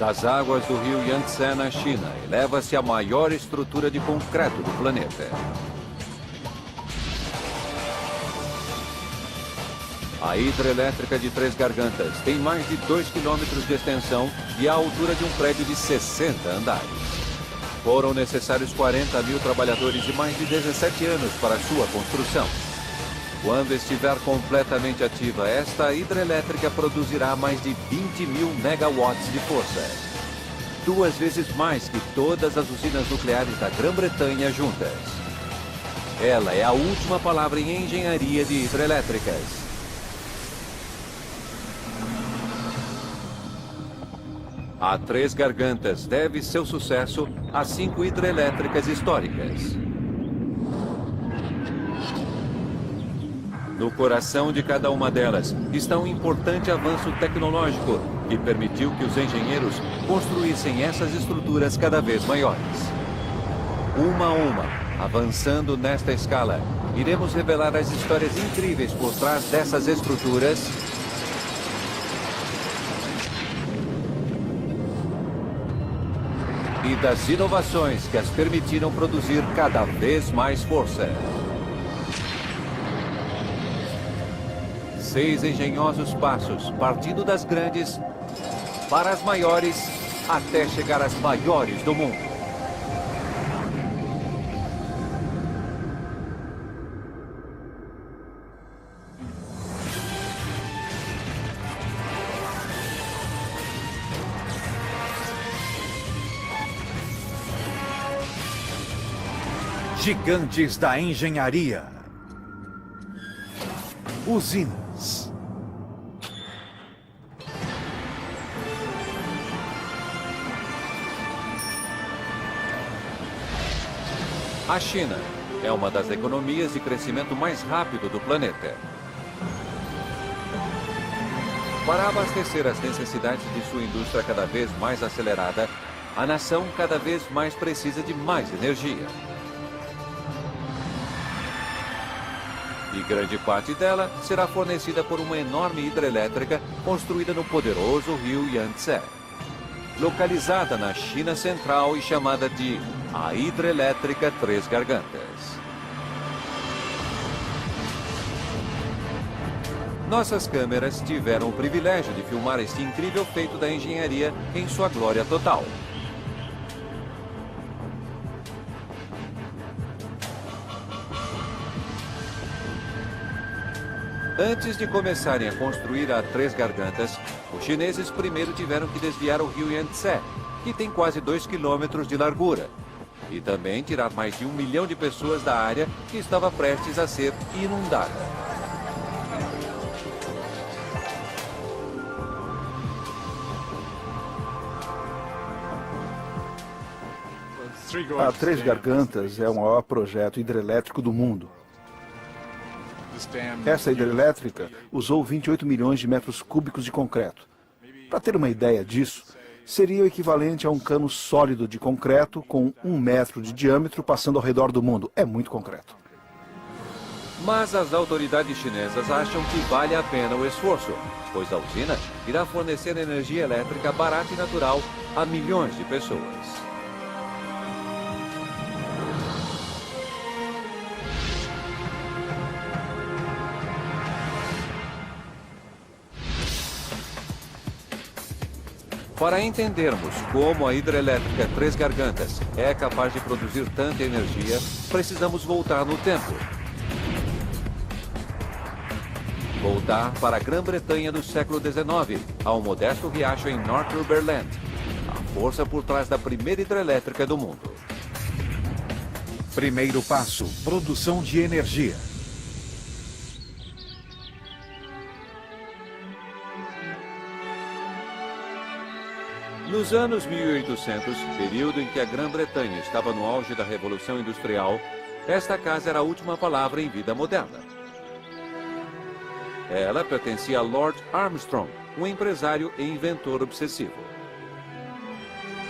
Das águas do rio Yangtze, na China, eleva-se a maior estrutura de concreto do planeta. A hidrelétrica de Três Gargantas tem mais de 2 quilômetros de extensão e a altura de um prédio de 60 andares. Foram necessários 40 mil trabalhadores e mais de 17 anos para sua construção. Quando estiver completamente ativa, esta hidrelétrica produzirá mais de 20 mil megawatts de força. 2 vezes mais que todas as usinas nucleares da Grã-Bretanha juntas. Ela é a última palavra em engenharia de hidrelétricas. A Três Gargantas deve seu sucesso a 5 hidrelétricas históricas. No coração de cada uma delas está um importante avanço tecnológico que permitiu que os engenheiros construíssem essas estruturas cada vez maiores. Uma a uma, avançando nesta escala, iremos revelar as histórias incríveis por trás dessas estruturas e das inovações que as permitiram produzir cada vez mais força. 6 engenhosos passos, partindo das grandes para as maiores, até chegar às maiores do mundo. Gigantes da engenharia. Usinas. A China é uma das economias de crescimento mais rápido do planeta. Para abastecer as necessidades de sua indústria cada vez mais acelerada, a nação cada vez mais precisa de mais energia. E grande parte dela será fornecida por uma enorme hidrelétrica construída no poderoso rio Yangtze. Localizada na China Central e chamada de a Hidrelétrica Três Gargantas. Nossas câmeras tiveram o privilégio de filmar este incrível feito da engenharia em sua glória total. Antes de começarem a construir a Três Gargantas, os chineses primeiro tiveram que desviar o rio Yangtze, que tem quase 2 quilômetros de largura, e também tirar mais de 1 milhão de pessoas da área que estava prestes a ser inundada. A Três Gargantas é o maior projeto hidrelétrico do mundo. Essa hidrelétrica usou 28 milhões de metros cúbicos de concreto. Para ter uma ideia disso, seria o equivalente a um cano sólido de concreto com 1 metro de diâmetro passando ao redor do mundo. É muito concreto. Mas as autoridades chinesas acham que vale a pena o esforço, pois a usina irá fornecer energia elétrica barata e natural a milhões de pessoas. Para entendermos como a hidrelétrica Três Gargantas é capaz de produzir tanta energia, precisamos voltar no tempo. Voltar para a Grã-Bretanha do século XIX, ao modesto riacho em Northumberland, a força por trás da primeira hidrelétrica do mundo. Primeiro passo: produção de energia. Nos anos 1800, período em que a Grã-Bretanha estava no auge da Revolução Industrial, esta casa era a última palavra em vida moderna. Ela pertencia a Lord Armstrong, um empresário e inventor obsessivo.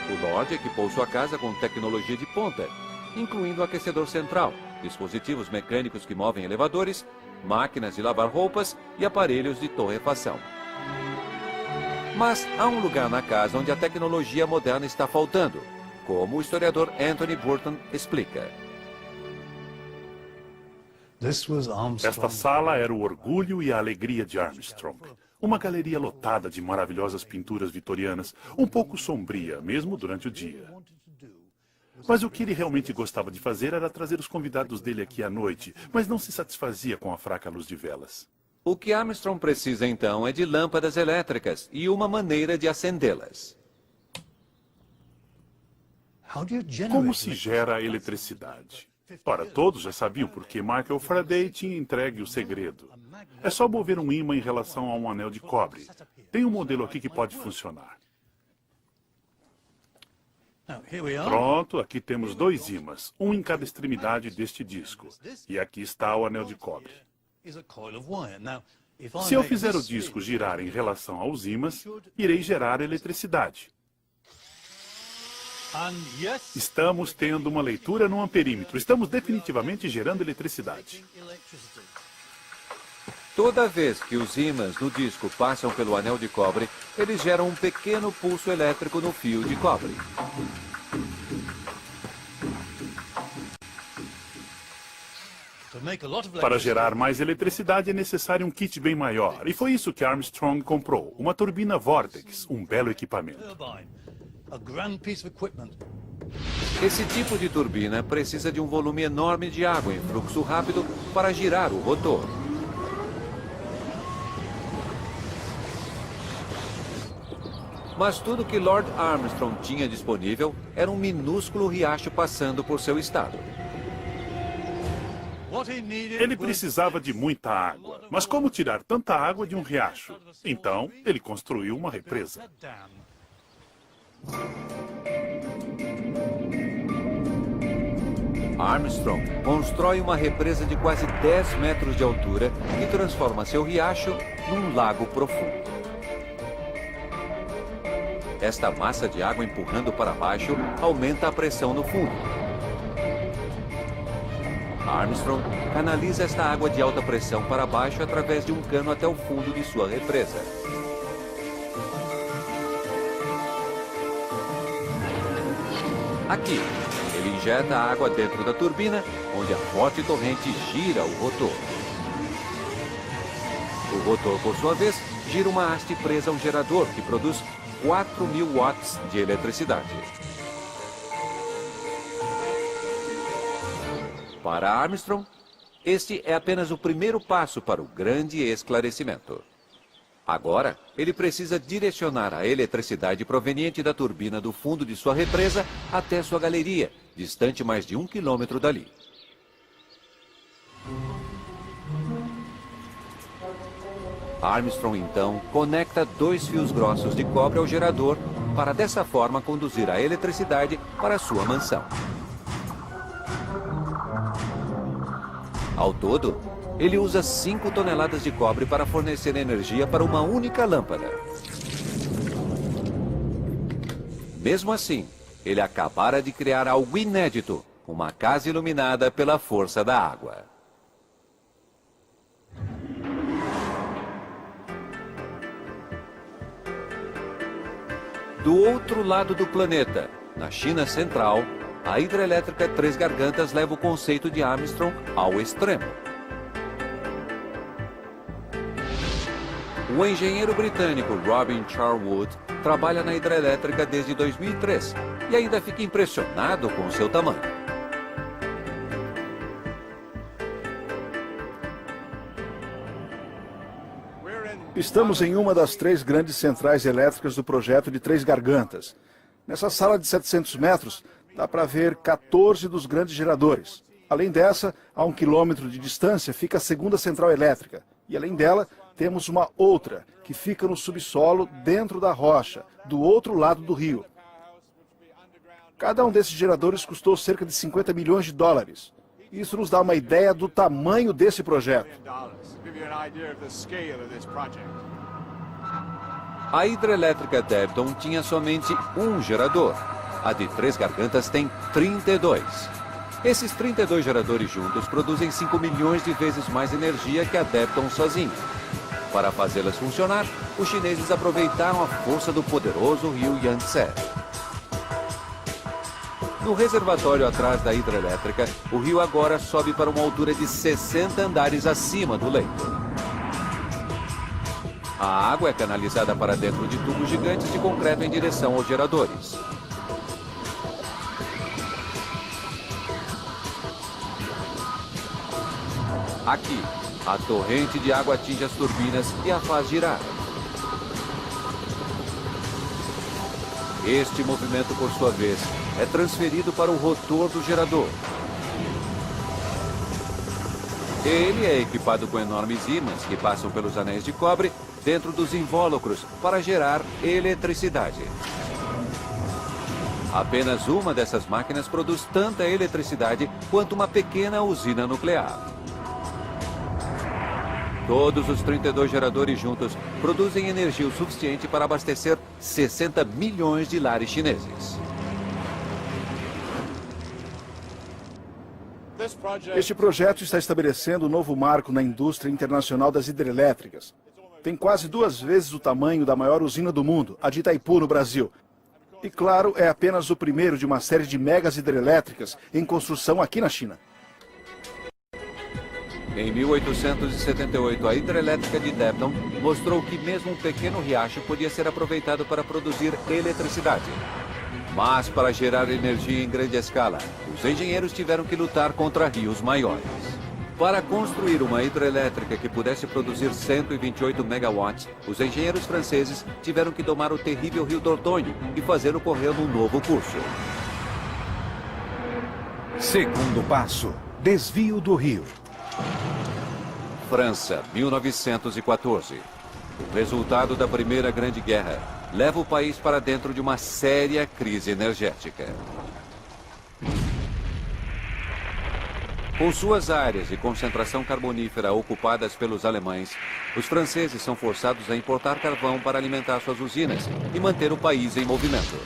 O Lord equipou sua casa com tecnologia de ponta, incluindo aquecedor central, dispositivos mecânicos que movem elevadores, máquinas de lavar roupas e aparelhos de torrefação. Mas há um lugar na casa onde a tecnologia moderna está faltando, como o historiador Anthony Burton explica. Esta sala era o orgulho e a alegria de Armstrong. Uma galeria lotada de maravilhosas pinturas vitorianas, um pouco sombria, mesmo durante o dia. Mas o que ele realmente gostava de fazer era trazer os convidados dele aqui à noite, mas não se satisfazia com a fraca luz de velas. O que Armstrong precisa então é de lâmpadas elétricas e uma maneira de acendê-las. Como se gera a eletricidade? Ora, todos já sabiam porque Michael Faraday tinha entregue o segredo. É só mover um ímã em relação a um anel de cobre. Tem um modelo aqui que pode funcionar. Pronto, aqui temos 2 ímãs, um em cada extremidade deste disco. E aqui está o anel de cobre. Se eu fizer o disco girar em relação aos ímãs, irei gerar eletricidade. Estamos tendo uma leitura no amperímetro. Estamos definitivamente gerando eletricidade. Toda vez que os ímãs no disco passam pelo anel de cobre, eles geram um pequeno pulso elétrico no fio de cobre. Para gerar mais eletricidade é necessário um kit bem maior. E foi isso que Armstrong comprou. Uma turbina Vortex, um belo equipamento. Esse tipo de turbina precisa de um volume enorme de água em fluxo rápido para girar o rotor. Mas tudo que Lord Armstrong tinha disponível era um minúsculo riacho passando por seu estado. Ele precisava de muita água. Mas como tirar tanta água de um riacho? Então, ele construiu uma represa. Armstrong constrói uma represa de quase 10 metros de altura e transforma seu riacho num lago profundo. Esta massa de água empurrando para baixo aumenta a pressão no fundo. Armstrong canaliza esta água de alta pressão para baixo através de um cano até o fundo de sua represa. Aqui, ele injeta a água dentro da turbina, onde a forte torrente gira o rotor. O rotor, por sua vez, gira uma haste presa ao gerador, que produz 4.000 watts de eletricidade. Para Armstrong, este é apenas o primeiro passo para o grande esclarecimento. Agora, ele precisa direcionar a eletricidade proveniente da turbina do fundo de sua represa até sua galeria, distante mais de 1 quilômetro dali. Armstrong, então, conecta 2 fios grossos de cobre ao gerador para, dessa forma, conduzir a eletricidade para sua mansão. Ao todo, ele usa 5 toneladas de cobre para fornecer energia para uma única lâmpada. Mesmo assim, ele acabara de criar algo inédito, uma casa iluminada pela força da água. Do outro lado do planeta, na China Central, a hidrelétrica Três Gargantas leva o conceito de Armstrong ao extremo. O engenheiro britânico Robin Charwood trabalha na hidrelétrica desde 2003 e ainda fica impressionado com seu tamanho. Estamos em uma das 3 grandes centrais elétricas do projeto de Três Gargantas. Nessa sala de 700 metros, dá para ver 14 dos grandes geradores. Além dessa, a 1 quilômetro de distância fica a segunda central elétrica. E além dela, temos uma outra, que fica no subsolo, dentro da rocha, do outro lado do rio. Cada um desses geradores custou cerca de 50 milhões de dólares. Isso nos dá uma ideia do tamanho desse projeto. A hidrelétrica Debton tinha somente um gerador. A de Três Gargantas tem 32. Esses 32 geradores juntos produzem 5 milhões de vezes mais energia que a Debton sozinha. Para fazê-las funcionar, os chineses aproveitaram a força do poderoso rio Yangtze. No reservatório atrás da hidrelétrica, o rio agora sobe para uma altura de 60 andares acima do leito. A água é canalizada para dentro de tubos gigantes de concreto em direção aos geradores. Aqui, a torrente de água atinge as turbinas e a faz girar. Este movimento, por sua vez, é transferido para o rotor do gerador. Ele é equipado com enormes ímãs que passam pelos anéis de cobre dentro dos invólucros para gerar eletricidade. Apenas uma dessas máquinas produz tanta eletricidade quanto uma pequena usina nuclear. Todos os 32 geradores juntos produzem energia o suficiente para abastecer 60 milhões de lares chineses. Este projeto está estabelecendo um novo marco na indústria internacional das hidrelétricas. Tem quase 2 vezes o tamanho da maior usina do mundo, a de Itaipu, no Brasil. E claro, é apenas o primeiro de uma série de megas hidrelétricas em construção aqui na China. Em 1878, a hidrelétrica de Debton mostrou que mesmo um pequeno riacho podia ser aproveitado para produzir eletricidade. Mas para gerar energia em grande escala, os engenheiros tiveram que lutar contra rios maiores. Para construir uma hidrelétrica que pudesse produzir 128 megawatts, os engenheiros franceses tiveram que domar o terrível rio Dordogne e fazê-lo correr num novo curso. Segundo passo, desvio do rio. França, 1914. O resultado da Primeira Grande Guerra leva o país para dentro de uma séria crise energética. Com suas áreas de concentração carbonífera ocupadas pelos alemães, os franceses são forçados a importar carvão para alimentar suas usinas e manter o país em movimento.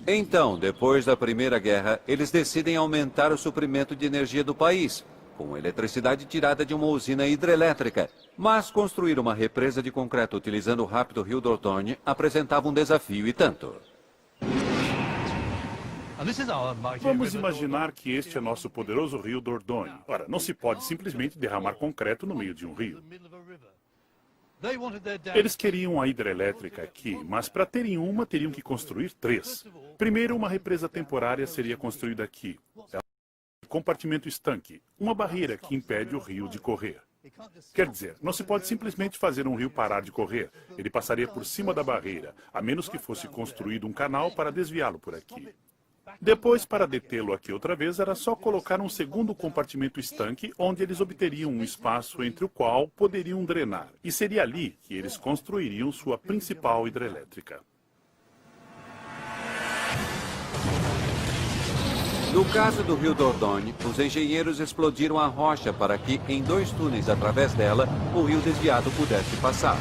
Então, depois da Primeira Guerra, eles decidem aumentar o suprimento de energia do país, com eletricidade tirada de uma usina hidrelétrica. Mas construir uma represa de concreto utilizando o rápido rio Dordogne apresentava um desafio e tanto. Vamos imaginar que este é nosso poderoso rio Dordogne. Ora, não se pode simplesmente derramar concreto no meio de um rio. Eles queriam a hidrelétrica aqui, mas para terem uma, teriam que construir 3. Primeiro, uma represa temporária seria construída aqui. Compartimento estanque, uma barreira que impede o rio de correr. Quer dizer, não se pode simplesmente fazer um rio parar de correr. Ele passaria por cima da barreira, a menos que fosse construído um canal para desviá-lo por aqui. Depois, para detê-lo aqui outra vez, era só colocar um segundo compartimento estanque, onde eles obteriam um espaço entre o qual poderiam drenar. E seria ali que eles construiriam sua principal hidrelétrica. No caso do rio Dordogne, os engenheiros explodiram a rocha para que, em 2 túneis através dela, o rio desviado pudesse passar.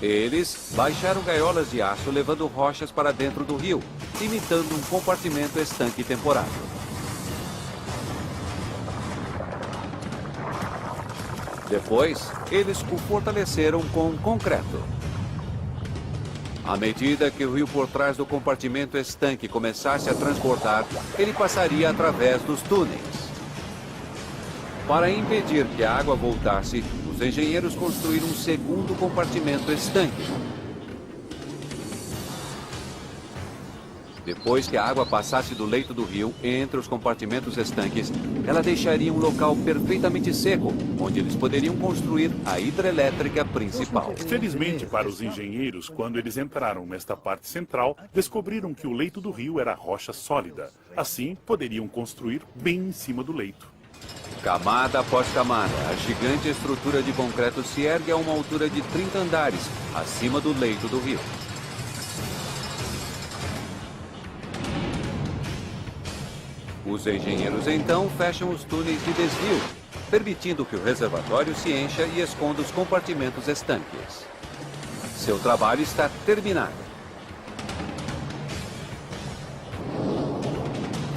Eles baixaram gaiolas de aço levando rochas para dentro do rio, imitando um compartimento estanque temporário. Depois, eles o fortaleceram com concreto. À medida que o rio por trás do compartimento estanque começasse a transportar, ele passaria através dos túneis. Para impedir que a água voltasse, os engenheiros construíram um segundo compartimento estanque. Depois que a água passasse do leito do rio, entre os compartimentos estanques, ela deixaria um local perfeitamente seco, onde eles poderiam construir a hidrelétrica principal. Felizmente para os engenheiros, quando eles entraram nesta parte central, descobriram que o leito do rio era rocha sólida. Assim, poderiam construir bem em cima do leito. Camada após camada, a gigante estrutura de concreto se ergue a uma altura de 30 andares, acima do leito do rio. Os engenheiros então fecham os túneis de desvio, permitindo que o reservatório se encha e esconda os compartimentos estanques. Seu trabalho está terminado.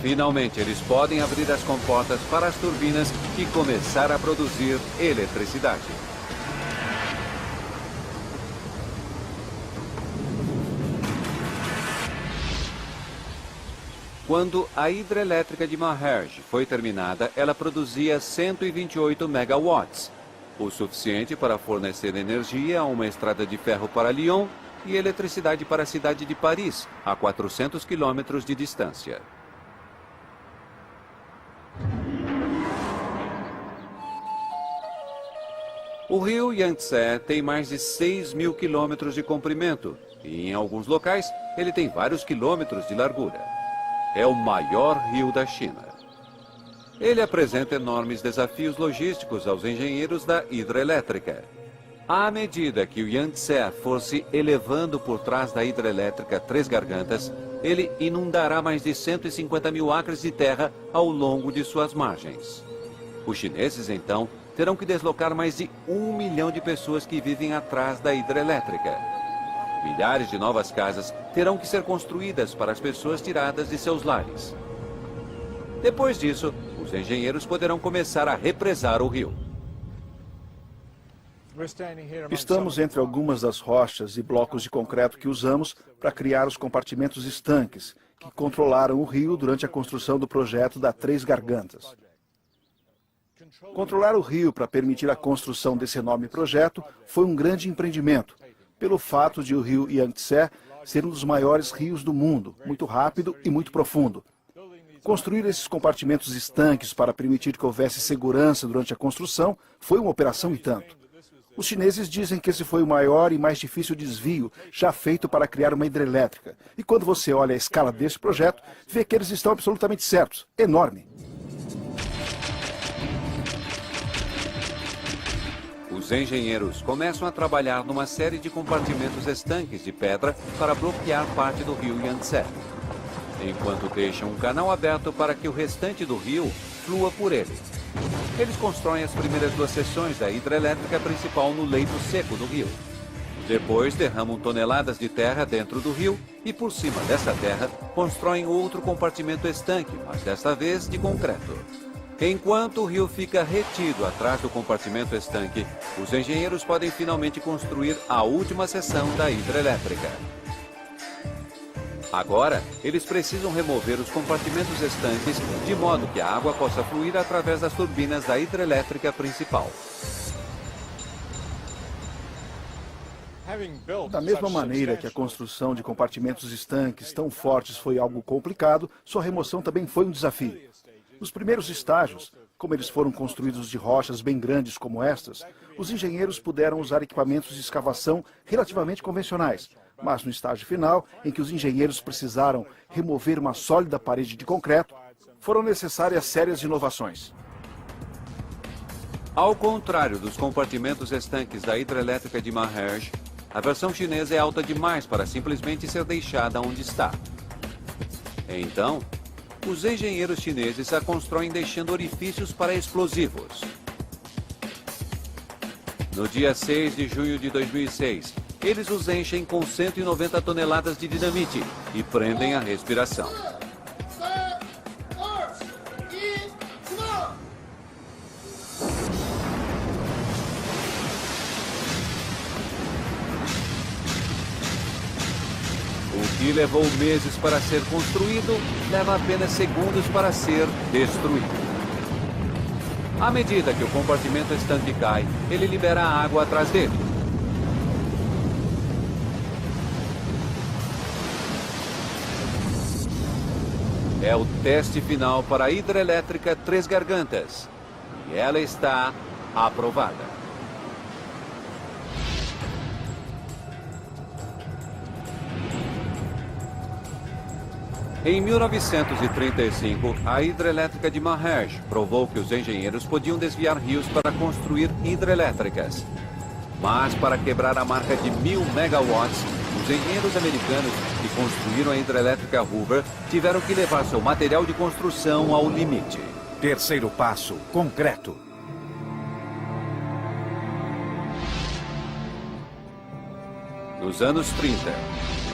Finalmente, eles podem abrir as comportas para as turbinas e começar a produzir eletricidade. Quando a hidrelétrica de Maherj foi terminada, ela produzia 128 megawatts, o suficiente para fornecer energia a uma estrada de ferro para Lyon e eletricidade para a cidade de Paris, a 400 quilômetros de distância. O rio Yangtze tem mais de 6.000 quilômetros de comprimento e, em alguns locais, ele tem vários quilômetros de largura. É o maior rio da China. Ele apresenta enormes desafios logísticos aos engenheiros da hidrelétrica. À medida que o Yangtze for se elevando por trás da hidrelétrica Três Gargantas, ele inundará mais de 150 mil acres de terra ao longo de suas margens. Os chineses, então, terão que deslocar mais de 1 milhão de pessoas que vivem atrás da hidrelétrica. Milhares de novas casas terão que ser construídas para as pessoas tiradas de seus lares. Depois disso, os engenheiros poderão começar a represar o rio. Estamos entre algumas das rochas e blocos de concreto que usamos para criar os compartimentos estanques, que controlaram o rio durante a construção do projeto da Três Gargantas. Controlar o rio para permitir a construção desse enorme projeto foi um grande empreendimento, pelo fato de o rio Yangtze ser um dos maiores rios do mundo, muito rápido e muito profundo. Construir esses compartimentos estanques para permitir que houvesse segurança durante a construção foi uma operação e tanto. Os chineses dizem que esse foi o maior e mais difícil desvio já feito para criar uma hidrelétrica. E quando você olha a escala desse projeto, vê que eles estão absolutamente certos. Enorme. Os engenheiros começam a trabalhar numa série de compartimentos estanques de pedra para bloquear parte do rio Yangtze, enquanto deixam um canal aberto para que o restante do rio flua por ele. Eles constroem as primeiras 2 seções da hidrelétrica principal no leito seco do rio. Depois derramam toneladas de terra dentro do rio e, por cima dessa terra, constroem outro compartimento estanque, mas desta vez de concreto. Enquanto o rio fica retido atrás do compartimento estanque, os engenheiros podem finalmente construir a última seção da hidrelétrica. Agora, eles precisam remover os compartimentos estanques de modo que a água possa fluir através das turbinas da hidrelétrica principal. Da mesma maneira que a construção de compartimentos estanques tão fortes foi algo complicado, sua remoção também foi um desafio. Nos primeiros estágios, como eles foram construídos de rochas bem grandes como estas, os engenheiros puderam usar equipamentos de escavação relativamente convencionais. Mas no estágio final, em que os engenheiros precisaram remover uma sólida parede de concreto, foram necessárias sérias inovações. Ao contrário dos compartimentos estanques da hidrelétrica de Maherj, a versão chinesa é alta demais para simplesmente ser deixada onde está. Então, os engenheiros chineses a constroem deixando orifícios para explosivos. No dia 6 de junho de 2006, eles os enchem com 190 toneladas de dinamite e prendem a respiração. O que levou meses para ser construído, leva apenas segundos para ser destruído. À medida que o compartimento estanque cai, ele libera a água atrás dele. É o teste final para a hidrelétrica Três Gargantas. E ela está aprovada. Em 1935, a hidrelétrica de Maherj provou que os engenheiros podiam desviar rios para construir hidrelétricas. Mas para quebrar a marca de 1.000 megawatts, os engenheiros americanos que construíram a hidrelétrica Hoover tiveram que levar seu material de construção ao limite. Terceiro passo, concreto. Nos anos 30,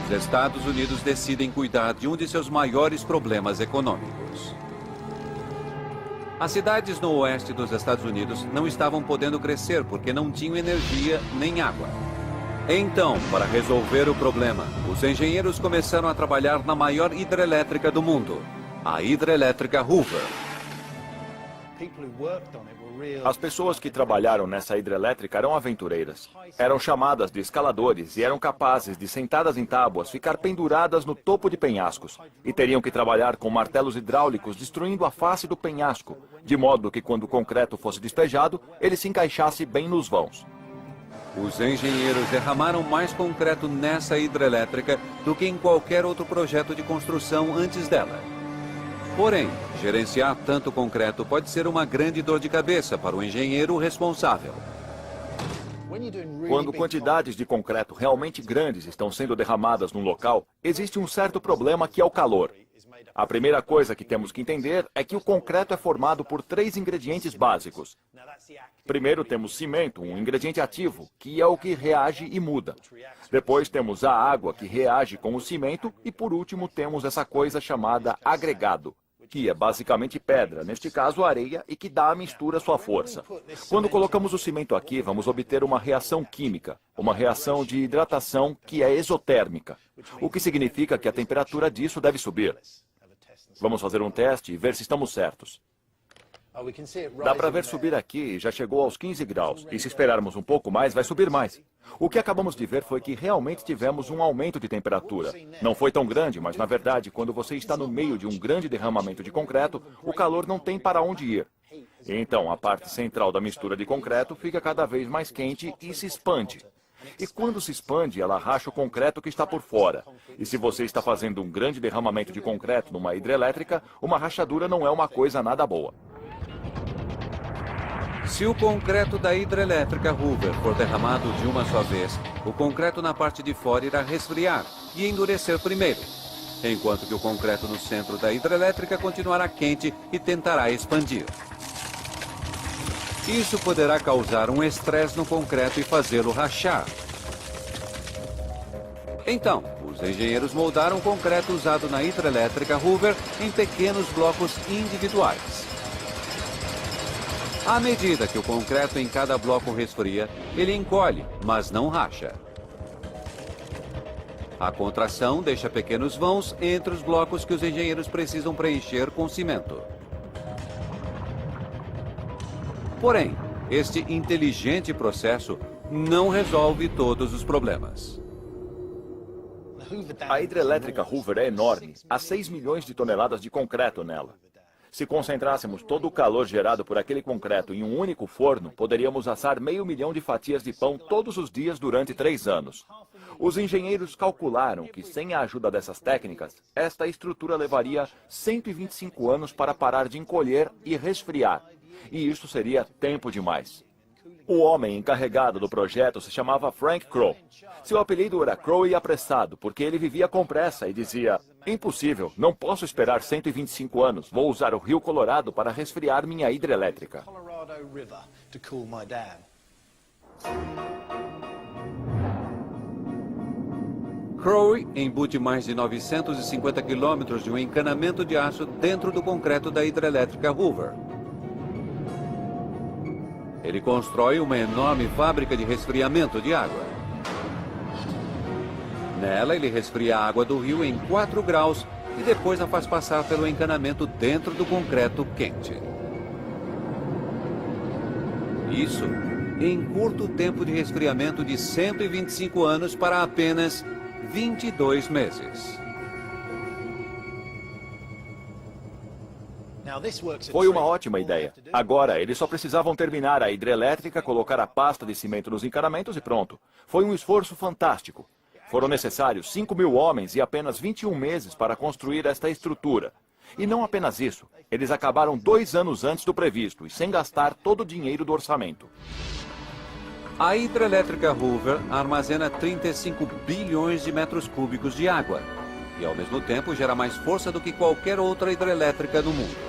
os Estados Unidos decidem cuidar de um de seus maiores problemas econômicos. As cidades no oeste dos Estados Unidos não estavam podendo crescer porque não tinham energia nem água. Então, para resolver o problema, os engenheiros começaram a trabalhar na maior hidrelétrica do mundo, a hidrelétrica Hoover. As pessoas que trabalharam nessa hidrelétrica eram aventureiras. Eram chamadas de escaladores e eram capazes de, sentadas em tábuas, ficar penduradas no topo de penhascos. E teriam que trabalhar com martelos hidráulicos destruindo a face do penhasco, de modo que quando o concreto fosse despejado, ele se encaixasse bem nos vãos. Os engenheiros derramaram mais concreto nessa hidrelétrica do que em qualquer outro projeto de construção antes dela. Porém, gerenciar tanto concreto pode ser uma grande dor de cabeça para o engenheiro responsável. Quando quantidades de concreto realmente grandes estão sendo derramadas num local, existe um certo problema que é o calor. A primeira coisa que temos que entender é que o concreto é formado por 3 ingredientes básicos. Primeiro temos cimento, um ingrediente ativo, que é o que reage e muda. Depois temos a água, que reage com o cimento. E por último temos essa coisa chamada agregado, que é basicamente pedra, neste caso areia, e que dá à mistura sua força. Quando colocamos o cimento aqui, vamos obter uma reação química, uma reação de hidratação que é exotérmica, o que significa que a temperatura disso deve subir. Vamos fazer um teste e ver se estamos certos. Dá para ver subir aqui e já chegou aos 15 graus, e se esperarmos um pouco mais, vai subir mais. O que acabamos de ver foi que realmente tivemos um aumento de temperatura. Não foi tão grande, mas na verdade, quando você está no meio de um grande derramamento de concreto, o calor não tem para onde ir. Então, a parte central da mistura de concreto fica cada vez mais quente e se expande. E quando se expande, ela racha o concreto que está por fora. E se você está fazendo um grande derramamento de concreto numa hidrelétrica, uma rachadura não é uma coisa nada boa. Se o concreto da hidrelétrica Hoover for derramado de uma só vez, o concreto na parte de fora irá resfriar e endurecer primeiro, enquanto que o concreto no centro da hidrelétrica continuará quente e tentará expandir. Isso poderá causar um estresse no concreto e fazê-lo rachar. Então, os engenheiros moldaram o concreto usado na hidrelétrica Hoover em pequenos blocos individuais. À medida que o concreto em cada bloco resfria, ele encolhe, mas não racha. A contração deixa pequenos vãos entre os blocos que os engenheiros precisam preencher com cimento. Porém, este inteligente processo não resolve todos os problemas. A hidrelétrica Hoover é enorme. Há 6 milhões de toneladas de concreto nela. Se concentrássemos todo o calor gerado por aquele concreto em um único forno, poderíamos assar 500 mil de fatias de pão todos os dias durante 3 anos. Os engenheiros calcularam que, sem a ajuda dessas técnicas, esta estrutura levaria 125 anos para parar de encolher e resfriar. E isso seria tempo demais. O homem encarregado do projeto se chamava Frank Crowe. Seu apelido era Crowe e apressado, porque ele vivia com pressa e dizia: impossível, não posso esperar 125 anos, vou usar o Rio Colorado para resfriar minha hidrelétrica. Crowe embute mais de 950 quilômetros de um encanamento de aço dentro do concreto da hidrelétrica Hoover. Ele constrói uma enorme fábrica de resfriamento de água. Nela, ele resfria a água do rio em 4 graus e depois a faz passar pelo encanamento dentro do concreto quente. Isso em curto tempo de resfriamento de 125 anos para apenas 22 meses. Foi uma ótima ideia. Agora, eles só precisavam terminar a hidrelétrica, colocar a pasta de cimento nos encanamentos e pronto. Foi um esforço fantástico. Foram necessários 5.000 homens e apenas 21 meses para construir esta estrutura. E não apenas isso, eles acabaram 2 anos antes do previsto e sem gastar todo o dinheiro do orçamento. A hidrelétrica Hoover armazena 35 bilhões de metros cúbicos de água e, ao mesmo tempo, gera mais força do que qualquer outra hidrelétrica no mundo.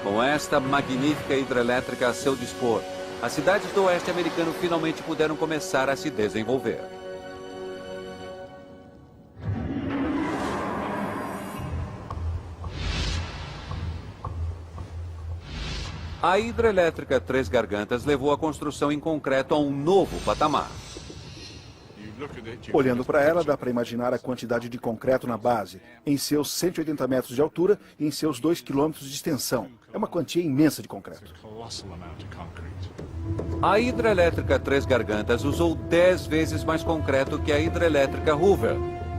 Com esta magnífica hidrelétrica a seu dispor, as cidades do oeste americano finalmente puderam começar a se desenvolver. A hidrelétrica Três Gargantas levou a construção em concreto a um novo patamar. Olhando para ela, dá para imaginar a quantidade de concreto na base, em seus 180 metros de altura e em seus 2 quilômetros de extensão. É uma quantia imensa de concreto. A hidrelétrica Três Gargantas usou 10 vezes mais concreto que a hidrelétrica Hoover.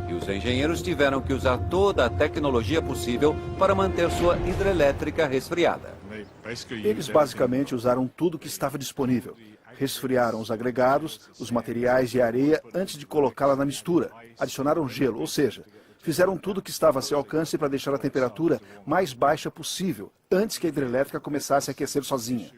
E os engenheiros tiveram que usar toda a tecnologia possível para manter sua hidrelétrica resfriada. Eles basicamente usaram tudo que estava disponível. Resfriaram os agregados, os materiais e a areia antes de colocá-la na mistura. Adicionaram gelo, ou seja, fizeram tudo que estava a seu alcance para deixar a temperatura mais baixa possível, antes que a hidrelétrica começasse a aquecer sozinha.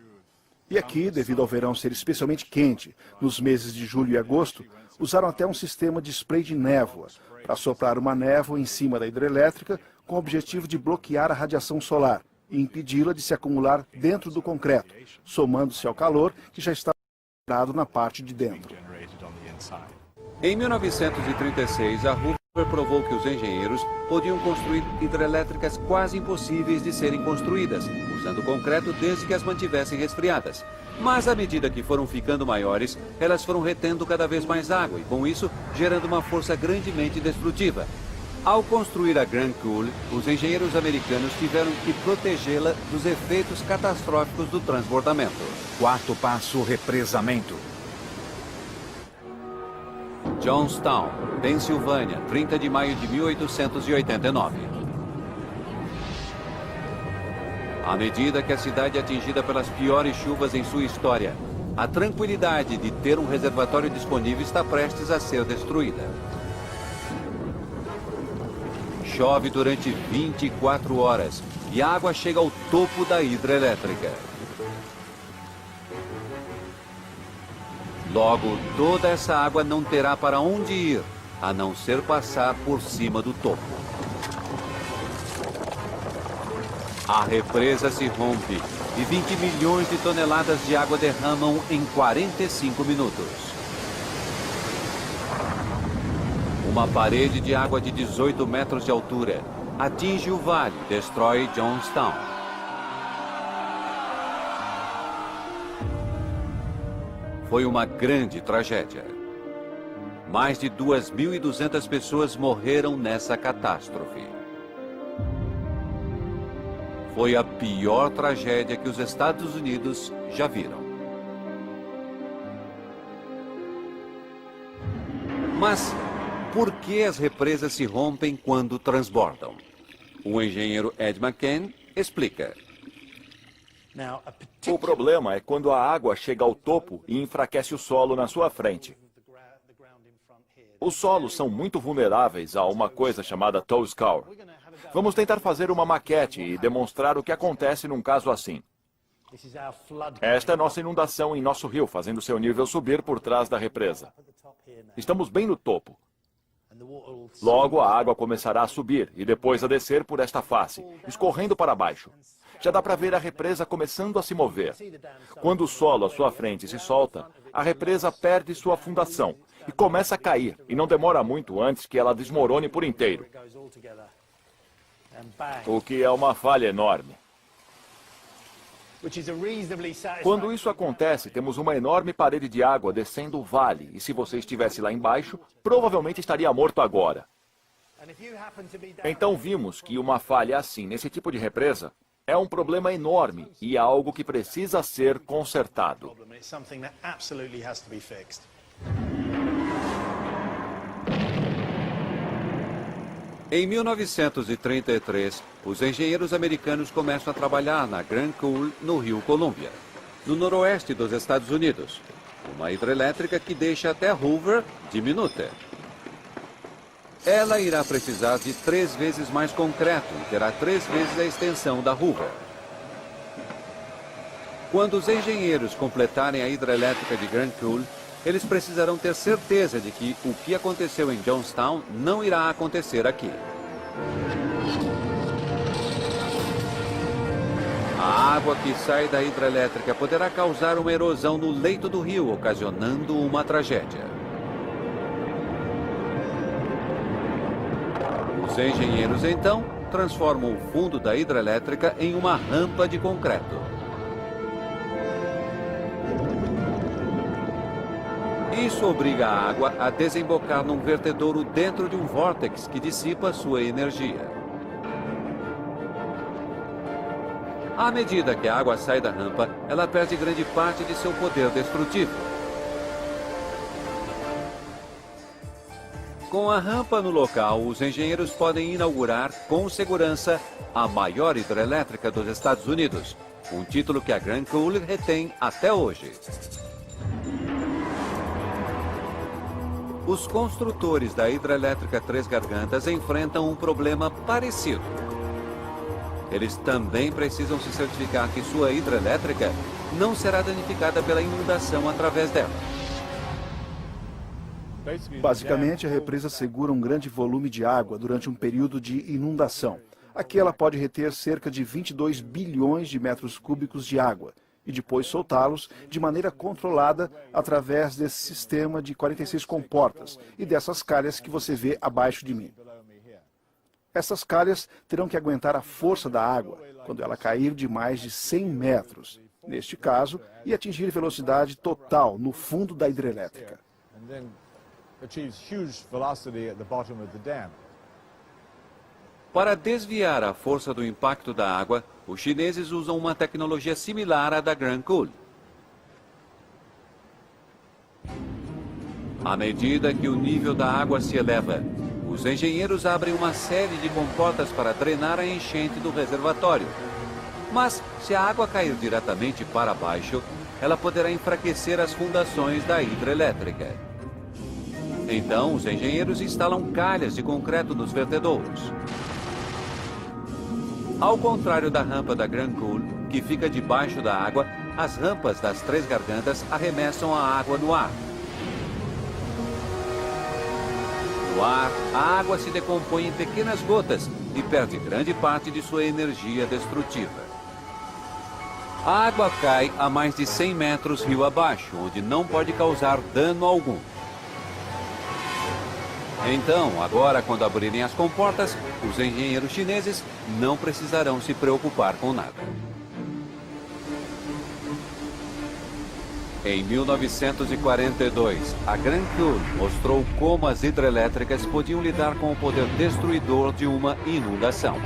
E aqui, devido ao verão ser especialmente quente, nos meses de julho e agosto, usaram até um sistema de spray de névoa, para soprar uma névoa em cima da hidrelétrica com o objetivo de bloquear a radiação solar e impedi-la de se acumular dentro do concreto, somando-se ao calor que já está gerado na parte de dentro. Em 1936, a Hoover provou que os engenheiros podiam construir hidrelétricas quase impossíveis de serem construídas, usando concreto desde que as mantivessem resfriadas. Mas à medida que foram ficando maiores, elas foram retendo cada vez mais água e, com isso, gerando uma força grandemente destrutiva. Ao construir a Grand Coulee, os engenheiros americanos tiveram que protegê-la dos efeitos catastróficos do transbordamento. Quarto passo, represamento. Johnstown, Pensilvânia, 30 de maio de 1889. À medida que a cidade é atingida pelas piores chuvas em sua história, a tranquilidade de ter um reservatório disponível está prestes a ser destruída. Chove durante 24 horas e a água chega ao topo da hidrelétrica. Logo, toda essa água não terá para onde ir, a não ser passar por cima do topo. A represa se rompe e 20 milhões de toneladas de água derramam em 45 minutos. Uma parede de água de 18 metros de altura atinge o vale e destrói Johnstown. Foi uma grande tragédia. Mais de 2.200 pessoas morreram nessa catástrofe. Foi a pior tragédia que os Estados Unidos já viram. Mas por que as represas se rompem quando transbordam? O engenheiro Ed McCann explica. O problema é quando a água chega ao topo e enfraquece o solo na sua frente. Os solos são muito vulneráveis a uma coisa chamada toe scour. Vamos tentar fazer uma maquete e demonstrar o que acontece num caso assim. Esta é nossa inundação em nosso rio, fazendo seu nível subir por trás da represa. Estamos bem no topo. Logo, a água começará a subir e depois a descer por esta face, escorrendo para baixo. Já dá para ver a represa começando a se mover. Quando o solo à sua frente se solta, a represa perde sua fundação e começa a cair, e não demora muito antes que ela desmorone por inteiro. O que é uma falha enorme. Quando isso acontece, temos uma enorme parede de água descendo o vale, e se você estivesse lá embaixo, provavelmente estaria morto agora. Então vimos que uma falha assim, nesse tipo de represa, é um problema enorme e é algo que precisa ser consertado. Em 1933, os engenheiros americanos começam a trabalhar na Grand Coulee, no rio Columbia, no noroeste dos Estados Unidos. Uma hidrelétrica que deixa até Hoover diminuta. Ela irá precisar de 3 vezes mais concreto e terá 3 vezes a extensão da Hoover. Quando os engenheiros completarem a hidrelétrica de Grand Coulee, eles precisarão ter certeza de que o que aconteceu em Johnstown não irá acontecer aqui. A água que sai da hidrelétrica poderá causar uma erosão no leito do rio, ocasionando uma tragédia. Os engenheiros, então, transformam o fundo da hidrelétrica em uma rampa de concreto. Isso obriga a água a desembocar num vertedouro dentro de um vórtex que dissipa sua energia. À medida que a água sai da rampa, ela perde grande parte de seu poder destrutivo. Com a rampa no local, os engenheiros podem inaugurar com segurança a maior hidrelétrica dos Estados Unidos, um título que a Grand Coulee retém até hoje. Os construtores da hidrelétrica Três Gargantas enfrentam um problema parecido. Eles também precisam se certificar que sua hidrelétrica não será danificada pela inundação através dela. Basicamente, a represa segura um grande volume de água durante um período de inundação. Aqui ela pode reter cerca de 22 bilhões de metros cúbicos de água e depois soltá-los de maneira controlada através desse sistema de 46 comportas e dessas calhas que você vê abaixo de mim. Essas calhas terão que aguentar a força da água quando ela cair de mais de 100 metros, neste caso, e atingir velocidade total no fundo da hidrelétrica. Para desviar a força do impacto da água, os chineses usam uma tecnologia similar à da Grand Coulee. À medida que o nível da água se eleva, os engenheiros abrem uma série de comportas para drenar a enchente do reservatório. Mas, se a água cair diretamente para baixo, ela poderá enfraquecer as fundações da hidrelétrica. Então, os engenheiros instalam calhas de concreto nos vertedouros. Ao contrário da rampa da Grand Coulee, que fica debaixo da água, as rampas das Três Gargantas arremessam a água no ar. No ar, a água se decompõe em pequenas gotas e perde grande parte de sua energia destrutiva. A água cai a mais de 100 metros rio abaixo, onde não pode causar dano algum. Então, agora, quando abrirem as comportas, os engenheiros chineses não precisarão se preocupar com nada. Em 1942, a Grand Coulee mostrou como as hidrelétricas podiam lidar com o poder destruidor de uma inundação.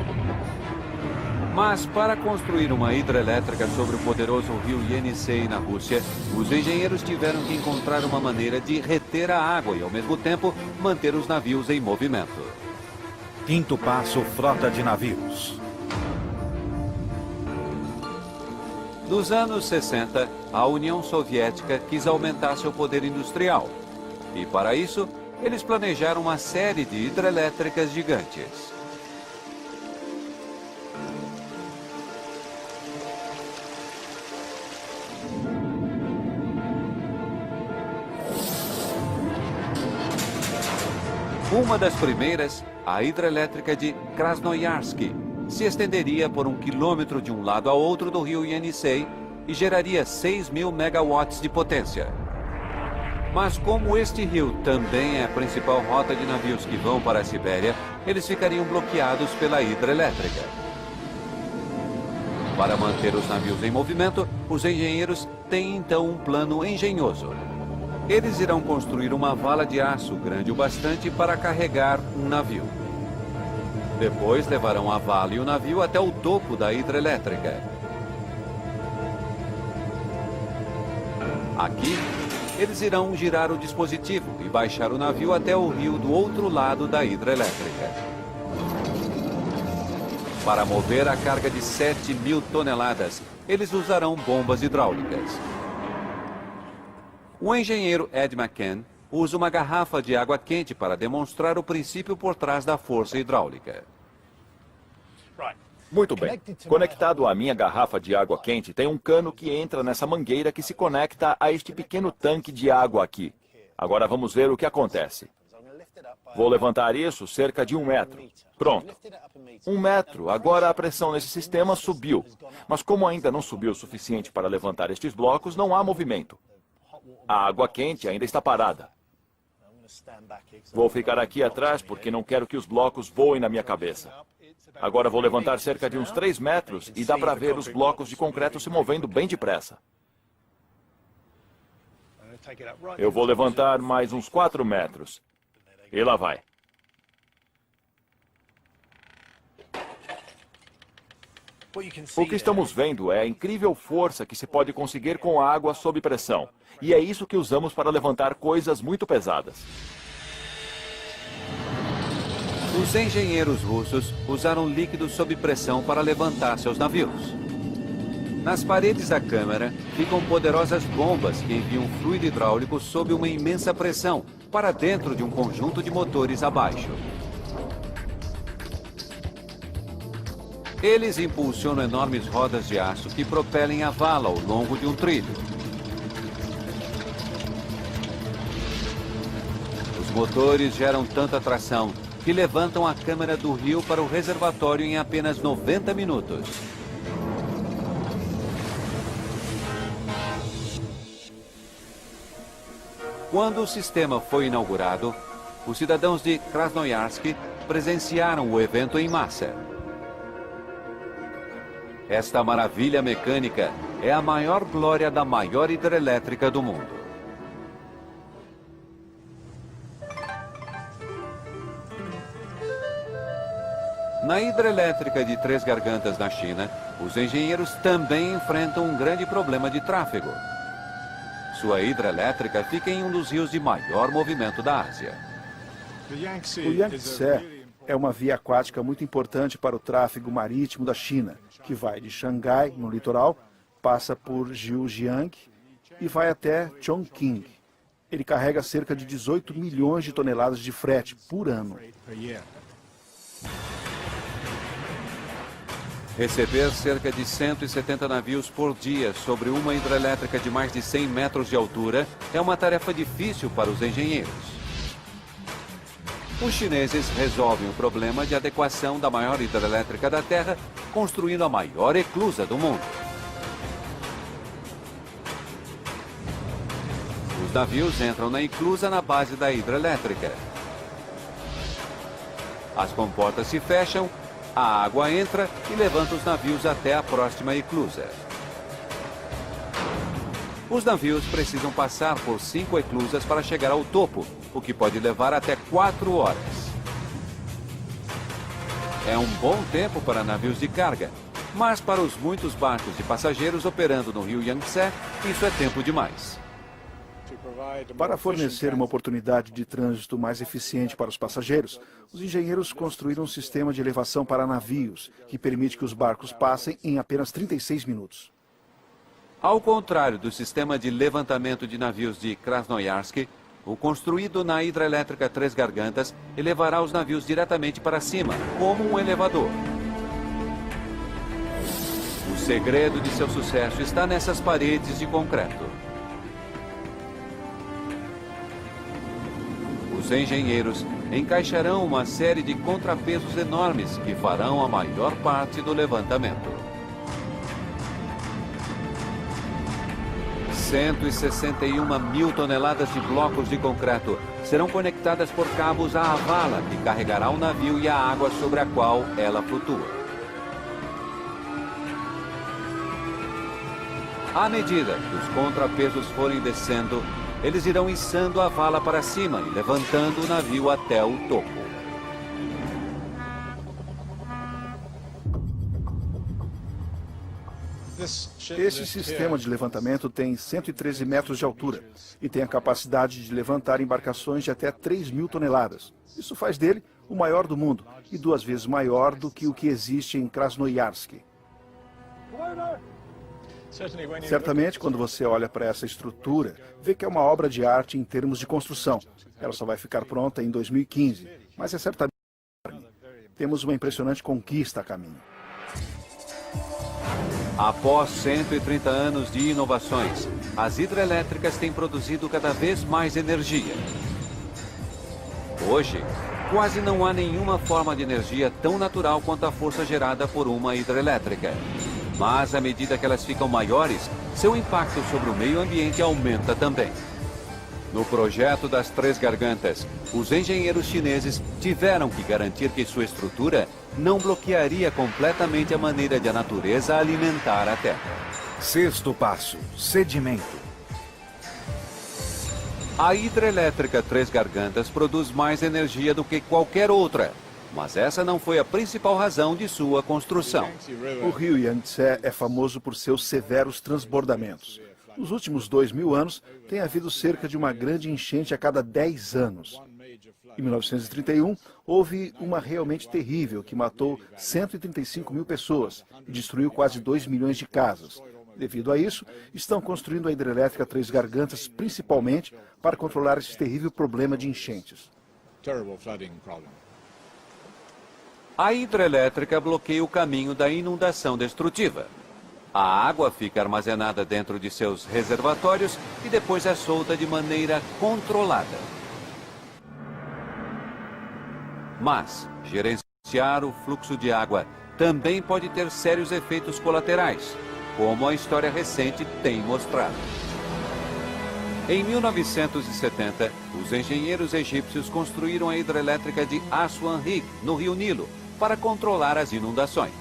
Mas, para construir uma hidrelétrica sobre o poderoso rio Yenisei na Rússia, os engenheiros tiveram que encontrar uma maneira de reter a água e, ao mesmo tempo, manter os navios em movimento. Quinto passo, frota de navios. Nos anos 60, a União Soviética quis aumentar seu poder industrial. E, para isso, eles planejaram uma série de hidrelétricas gigantes. Uma das primeiras, a hidrelétrica de Krasnoyarsk, se estenderia por 1 quilômetro de um lado ao outro do rio Yenisei e geraria 6.000 megawatts de potência. Mas como este rio também é a principal rota de navios que vão para a Sibéria, eles ficariam bloqueados pela hidrelétrica. Para manter os navios em movimento, os engenheiros têm então um plano engenhoso. Eles irão construir uma vala de aço grande o bastante para carregar um navio. Depois levarão a vala e o navio até o topo da hidrelétrica. Aqui, eles irão girar o dispositivo e baixar o navio até o rio do outro lado da hidrelétrica. Para mover a carga de 7.000 toneladas, eles usarão bombas hidráulicas. O engenheiro Ed McCann usa uma garrafa de água quente para demonstrar o princípio por trás da força hidráulica. Muito bem. Conectado à minha garrafa de água quente, tem um cano que entra nessa mangueira que se conecta a este pequeno tanque de água aqui. Agora vamos ver o que acontece. Vou levantar isso cerca de 1 metro. Pronto. 1 metro. Agora a pressão nesse sistema subiu. Mas como ainda não subiu o suficiente para levantar estes blocos, não há movimento. A água quente ainda está parada. Vou ficar aqui atrás porque não quero que os blocos voem na minha cabeça. Agora vou levantar cerca de uns 3 metros e dá para ver os blocos de concreto se movendo bem depressa. Eu vou levantar mais uns 4 metros. E lá vai. O que estamos vendo é a incrível força que se pode conseguir com a água sob pressão. E é isso que usamos para levantar coisas muito pesadas. Os engenheiros russos usaram líquido sob pressão para levantar seus navios. Nas paredes da câmara ficam poderosas bombas que enviam fluido hidráulico sob uma imensa pressão para dentro de um conjunto de motores abaixo. Eles impulsionam enormes rodas de aço que propelem a vala ao longo de um trilho. Os motores geram tanta tração que levantam a câmara do rio para o reservatório em apenas 90 minutos. Quando o sistema foi inaugurado, os cidadãos de Krasnoyarsk presenciaram o evento em massa. Esta maravilha mecânica é a maior glória da maior hidrelétrica do mundo. Na hidrelétrica de Três Gargantas, na China, os engenheiros também enfrentam um grande problema de tráfego. Sua hidrelétrica fica em um dos rios de maior movimento da Ásia. O Yangtze é uma via aquática muito importante para o tráfego marítimo da China, que vai de Xangai, no litoral, passa por Zhejiang e vai até Chongqing. Ele carrega cerca de 18 milhões de toneladas de frete por ano. Receber cerca de 170 navios por dia sobre uma hidrelétrica de mais de 100 metros de altura é uma tarefa difícil para os engenheiros. Os chineses resolvem o problema de adequação da maior hidrelétrica da Terra, construindo a maior eclusa do mundo. Os navios entram na eclusa na base da hidrelétrica. As comportas se fecham, a água entra e levanta os navios até a próxima eclusa. Os navios precisam passar por 5 eclusas para chegar ao topo, o que pode levar até 4 horas. É um bom tempo para navios de carga, mas para os muitos barcos de passageiros operando no rio Yangtze, isso é tempo demais. Para fornecer uma oportunidade de trânsito mais eficiente para os passageiros, os engenheiros construíram um sistema de elevação para navios, que permite que os barcos passem em apenas 36 minutos. Ao contrário do sistema de levantamento de navios de Krasnoyarsk, o construído na hidrelétrica Três Gargantas elevará os navios diretamente para cima, como um elevador. O segredo de seu sucesso está nessas paredes de concreto. Os engenheiros encaixarão uma série de contrapesos enormes que farão a maior parte do levantamento. 161 mil toneladas de blocos de concreto serão conectadas por cabos à vala que carregará o navio e a água sobre a qual ela flutua. À medida que os contrapesos forem descendo, eles irão içando a vala para cima e levantando o navio até o topo. Este sistema de levantamento tem 113 metros de altura e tem a capacidade de levantar embarcações de até 3.000 toneladas. Isso faz dele o maior do mundo e 2 vezes maior do que o que existe em Krasnoyarsk. Certamente, quando você olha para essa estrutura, vê que é uma obra de arte em termos de construção. Ela só vai ficar pronta em 2015, mas é certamente enorme. Temos uma impressionante conquista a caminho. Após 130 anos de inovações, as hidrelétricas têm produzido cada vez mais energia. Hoje, quase não há nenhuma forma de energia tão natural quanto a força gerada por uma hidrelétrica. Mas, à medida que elas ficam maiores, seu impacto sobre o meio ambiente aumenta também. No projeto das Três Gargantas, os engenheiros chineses tiveram que garantir que sua estrutura não bloquearia completamente a maneira de a natureza alimentar a Terra. 6º passo: sedimento. A hidrelétrica Três Gargantas produz mais energia do que qualquer outra, mas essa não foi a principal razão de sua construção. O rio Yangtze é famoso por seus severos transbordamentos. Nos últimos 2.000 anos, tem havido cerca de uma grande enchente a cada 10 anos. Em 1931, houve uma realmente terrível que matou 135 mil pessoas e destruiu quase 2 milhões de casas. Devido a isso, estão construindo a hidrelétrica Três Gargantas principalmente para controlar esse terrível problema de enchentes. A hidrelétrica bloqueia o caminho da inundação destrutiva. A água fica armazenada dentro de seus reservatórios e depois é solta de maneira controlada. Mas gerenciar o fluxo de água também pode ter sérios efeitos colaterais, como a história recente tem mostrado. Em 1970, os engenheiros egípcios construíram a hidrelétrica de Aswan-Rig, no Rio Nilo, para controlar as inundações.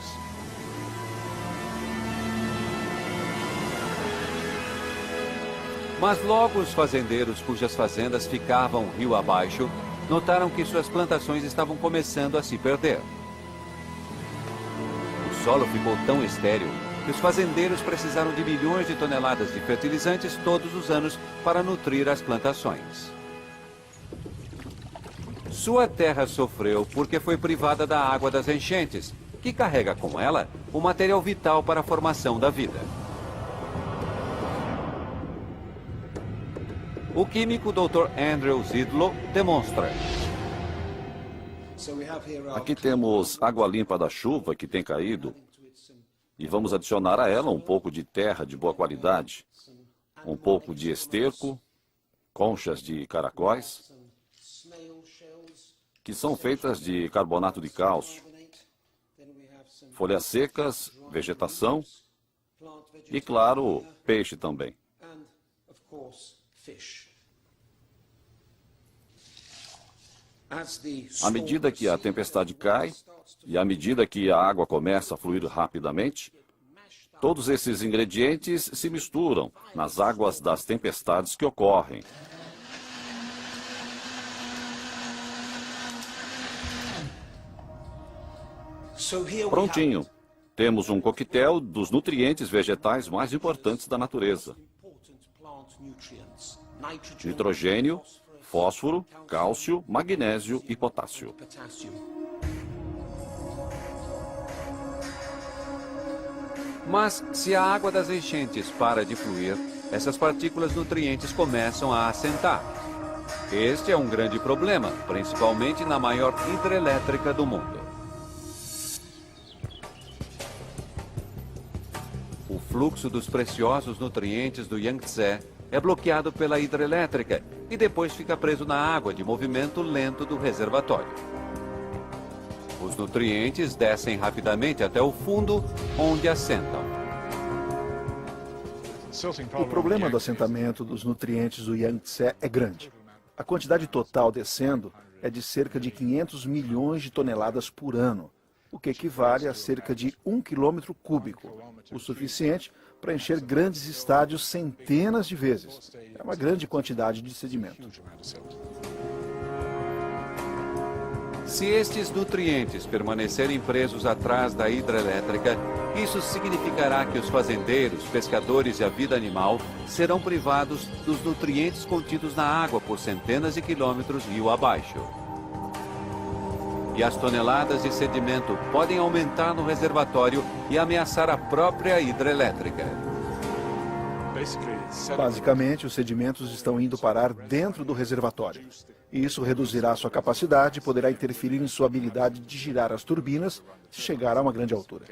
Mas logo os fazendeiros cujas fazendas ficavam rio abaixo notaram que suas plantações estavam começando a se perder. O solo ficou tão estéril que os fazendeiros precisaram de milhões de toneladas de fertilizantes todos os anos para nutrir as plantações. Sua terra sofreu porque foi privada da água das enchentes, que carrega com ela o material vital para a formação da vida. O químico Dr. Andrew Zidlow demonstra. Aqui temos água limpa da chuva que tem caído e vamos adicionar a ela um pouco de terra de boa qualidade, um pouco de esterco, conchas de caracóis, que são feitas de carbonato de cálcio, folhas secas, vegetação e, claro, peixe também. À medida que a tempestade cai e à medida que a água começa a fluir rapidamente, todos esses ingredientes se misturam nas águas das tempestades que ocorrem. Prontinho. Temos um coquetel dos nutrientes vegetais mais importantes da natureza. Nitrogênio, fósforo, cálcio, magnésio e potássio. Mas se a água das enchentes para de fluir, essas partículas nutrientes começam a assentar. Este é um grande problema, principalmente na maior hidrelétrica do mundo. O fluxo dos preciosos nutrientes do Yangtze é bloqueado pela hidrelétrica e depois fica preso na água de movimento lento do reservatório. Os nutrientes descem rapidamente até o fundo, onde assentam. O problema do assentamento dos nutrientes do Yangtze é grande. A quantidade total descendo é de cerca de 500 milhões de toneladas por ano, o que equivale a cerca de 1 quilômetro cúbico, o suficiente para encher grandes estádios centenas de vezes. É uma grande quantidade de sedimento. Se estes nutrientes permanecerem presos atrás da hidrelétrica, isso significará que os fazendeiros, pescadores e a vida animal serão privados dos nutrientes contidos na água por centenas de quilômetros rio abaixo. E as toneladas de sedimento podem aumentar no reservatório e ameaçar a própria hidrelétrica. Basicamente, os sedimentos estão indo parar dentro do reservatório. E isso reduzirá sua capacidade e poderá interferir em sua habilidade de girar as turbinas se chegar a uma grande altura.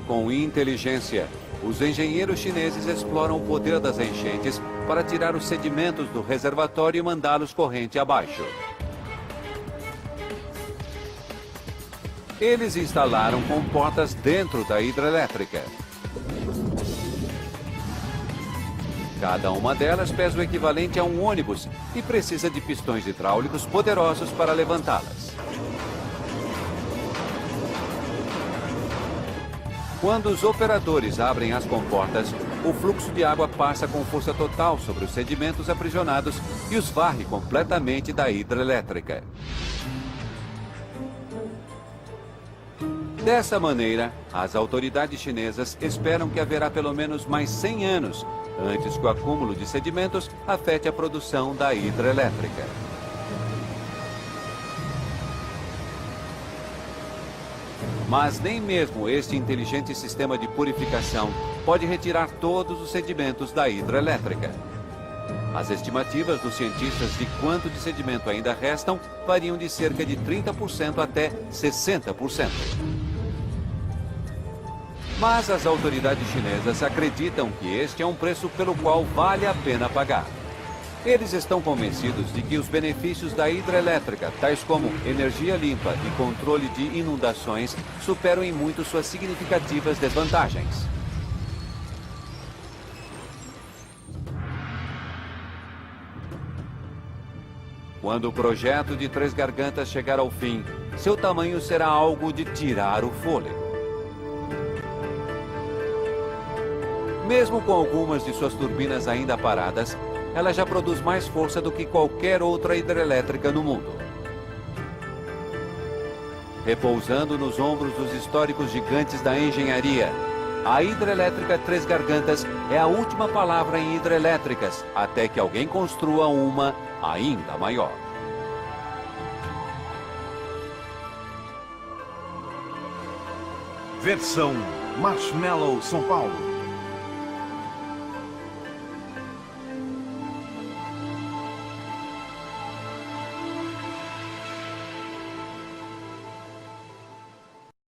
Com inteligência, os engenheiros chineses exploram o poder das enchentes para tirar os sedimentos do reservatório e mandá-los corrente abaixo. Eles instalaram comportas dentro da hidrelétrica. Cada uma delas pesa o equivalente a um ônibus e precisa de pistões hidráulicos poderosos para levantá-las. Quando os operadores abrem as comportas, o fluxo de água passa com força total sobre os sedimentos aprisionados e os varre completamente da hidrelétrica. Dessa maneira, as autoridades chinesas esperam que haverá pelo menos mais 100 anos antes que o acúmulo de sedimentos afete a produção da hidrelétrica. Mas nem mesmo este inteligente sistema de purificação pode retirar todos os sedimentos da hidrelétrica. As estimativas dos cientistas de quanto de sedimento ainda restam variam de cerca de 30% até 60%. Mas as autoridades chinesas acreditam que este é um preço pelo qual vale a pena pagar. Eles estão convencidos de que os benefícios da hidrelétrica, tais como energia limpa e controle de inundações, superam em muito suas significativas desvantagens. Quando o projeto de Três Gargantas chegar ao fim, seu tamanho será algo de tirar o fôlego. Mesmo com algumas de suas turbinas ainda paradas, ela já produz mais força do que qualquer outra hidrelétrica no mundo. Repousando nos ombros dos históricos gigantes da engenharia, a hidrelétrica Três Gargantas é a última palavra em hidrelétricas, até que alguém construa uma ainda maior. Versão Marshmallow São Paulo.